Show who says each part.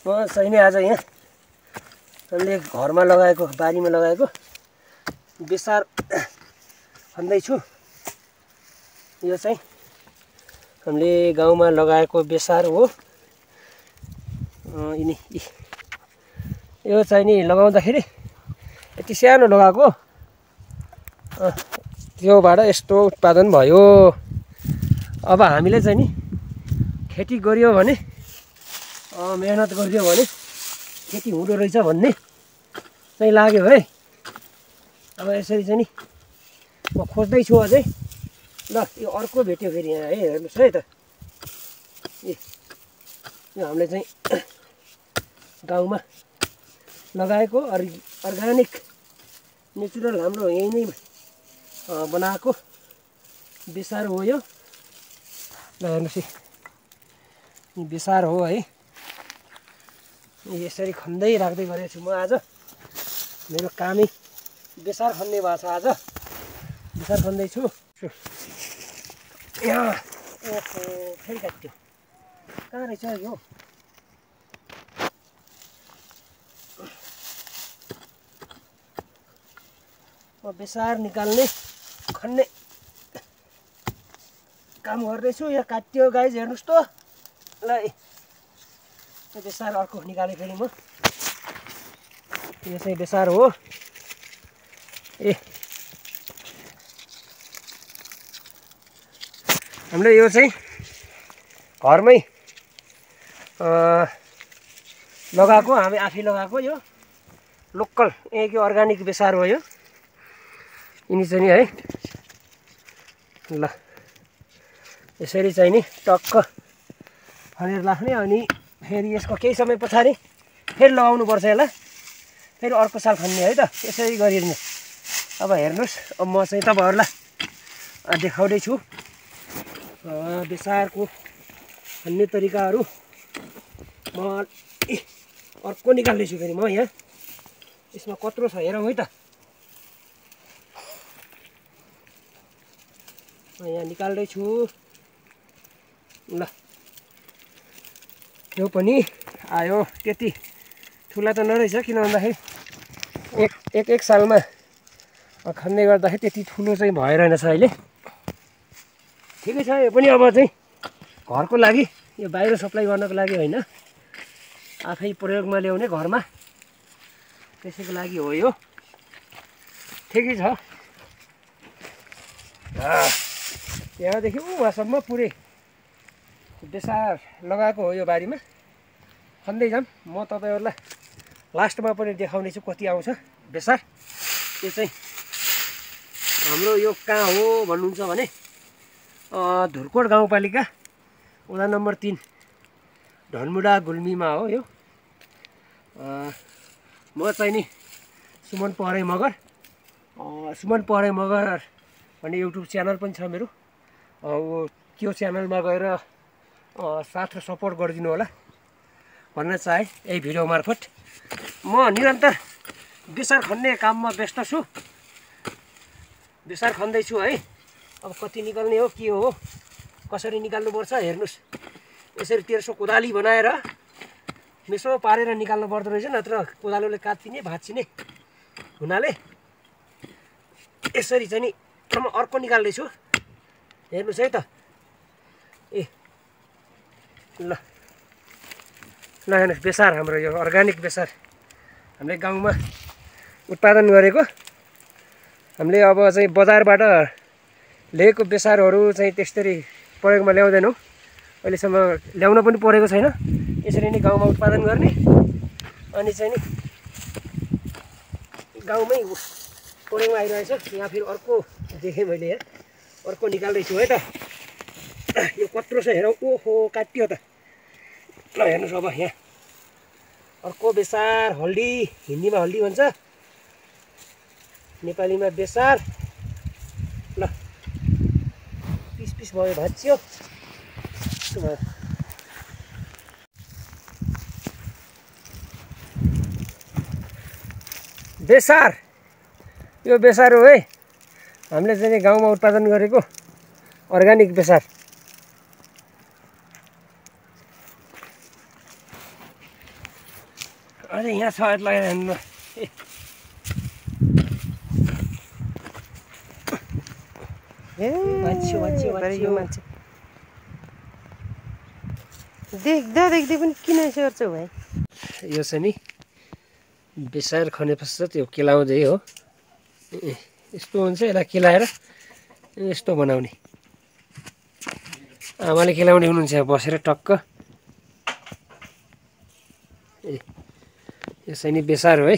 Speaker 1: म चाहिँ नि आज यहाँ हामीले घरमा लगाएको बारीमा लगाएको बेसार खन्दैछु। यो चाहिँ हामीले गाउँमा लगाएको बेसार हो। यो चाहिँ नि लगाउँदाखेरि यति सानो लगाएको त्योबाट यस्तो उत्पादन भयो। अब हामीले चाहिँ नि खेती गरियो भने मेहनत गरियो भने खेती हुँदो रहेछ भन्ने चाहिँ लाग्यो है। अब यसरी चाहिँ नि म खोज्दैछु अझै। ल यो अर्को भेट्यो फेरि यहाँ है, हेर्नुहोस् है त। यो हामीले चाहिँ गाउँमा लगाएको अर्ग्यानिक नेचुरल हाम्रो यही नै बनाएको बेसार हो यो। ल हेर्नुहोस् यो बेसार हो है। यसरी खन्दै राख्दै गरेको छु म आज। मेरो कामै बेसार खन्ने भएको छ आज। बेसार खन्दैछु। यहाँ ओहो फेरि काट्यो। कहाँ रहेछ यो? म बेसार निकाल्ने खन्ने काम गर्दैछु। यहाँ काट्यो गाइज, हेर्नुहोस् त। ल यो बेसार अर्को निकालेँ फेरि म। यो चाहिँ बेसार हो। हामीले यो चाहिँ घरमै लगाएको, हामी आफै लगाएको यो लोकल यहीँको अर्ग्यानिक बेसार हो यो। यिनी चाहिँ नि है। ल यसरी चाहिँ नि टक्क खनेर राख्ने। अनि फेरि यसको केही समय पछाडि फेरि लगाउनु पर्छ यसलाई। फेरि अर्को साल खन्ने है त। यसरी गरिने। अब हेर्नुहोस्, अब म चाहिँ तपाईँहरूलाई देखाउँदैछु बेसारको खन्ने तरिकाहरू। म अर्को निकाल्दैछु फेरि म यहाँ। यसमा कत्रो छ हेरौँ है त। म यहाँ निकाल्दैछु। ल यो पनि आयो। त्यति ठुला त नरहेछ, किन भन्दाखेरि एक सालमा खन्ने गर्दाखेरि त्यति ठुलो चाहिँ भइरहेन छ अहिले। ठिकै छ। यो पनि अब चाहिँ घरको लागि, यो बाहिर सप्लाई गर्नको लागि होइन, आफै प्रयोगमा ल्याउने घरमा, त्यसैको लागि हो यो। ठिकै छ। यहाँदेखि वहाँसम्म पुरै बेसार लगाएको हो यो बारीमा। खन्दै जाऊँ। म तपाईँहरूलाई लास्टमा पनि देखाउने छु कति आउँछ बेसार। यो चाहिँ हाम्रो यो कहाँ हो भन्नुहुन्छ भने धुर्कोट गाउँपालिका वडा नम्बर 3 धनमुडा गुल्मीमा हो यो। म चाहिँ नि सुमन पहराई मगर। सुमन पहराई मगर भन्ने युट्युब च्यानल पनि छ मेरो। त्यो च्यानलमा गएर साथ र सपोर्ट गरिदिनु होला भन्न चाहे यही भिडियो मार्फत। म निरन्तर बेसार खन्ने काममा व्यस्त छु। बेसार खन्दैछु है। अब कति निकाल्ने हो, के हो, कसरी निकाल्नुपर्छ हेर्नुहोस्। यसरी तेर्सो कोदाली बनाएर मेसो पारेर निकाल्नु पर्दो रहेछ, नत्र कोदालोले काटिने भाँचिने हुनाले यसरी चाहिँ नि म अर्को निकाल्दैछु। हेर्नुहोस् है त। ल हेर्नुहोस् बेसार हाम्रो यो अर्ग्यानिक बेसार हामीले गाउँमा उत्पादन गरेको। हामीले अब चाहिँ बजारबाट ल्याएको बेसारहरू चाहिँ त्यसरी प्रयोगमा ल्याउँदैनौँ। अहिलेसम्म ल्याउन पनि परेको छैन। यसरी नै गाउँमा उत्पादन गर्ने अनि चाहिँ नि गाउँमै प्रयोगमा आइरहेछ। यहाँ फेरि अर्को देखेँ मैले, यहाँ अर्को निकाल्दैछु है त। यो कत्रो छ हेरौँ। ओहो काटियो त। ल हेर्नुहोस् अब यहाँ अर्को बेसार, हल्दी, हिन्दीमा हल्दी भन्छ, नेपालीमा बेसार। ल पिस पिस भयो, भाँचियो। बेसार यो बेसार हो है। हामीले चाहिँ गाउँमा उत्पादन गरेको अर्ग्यानिक बेसार। अरे यहाँ छ लगाइरहनु
Speaker 2: मान्छे देख्दा देख्दै पनि किन यसो गर्छौ भाइ?
Speaker 1: यो चाहिँ नि बेसार खने पश्चात यो केलाउँदै हो। यस्तो हुन्छ, यसलाई केलाएर यस्तो बनाउने। आमाले केलाउने हुनुहुन्छ बसेर टक्क। यो चाहिँ नि बेसार हो है।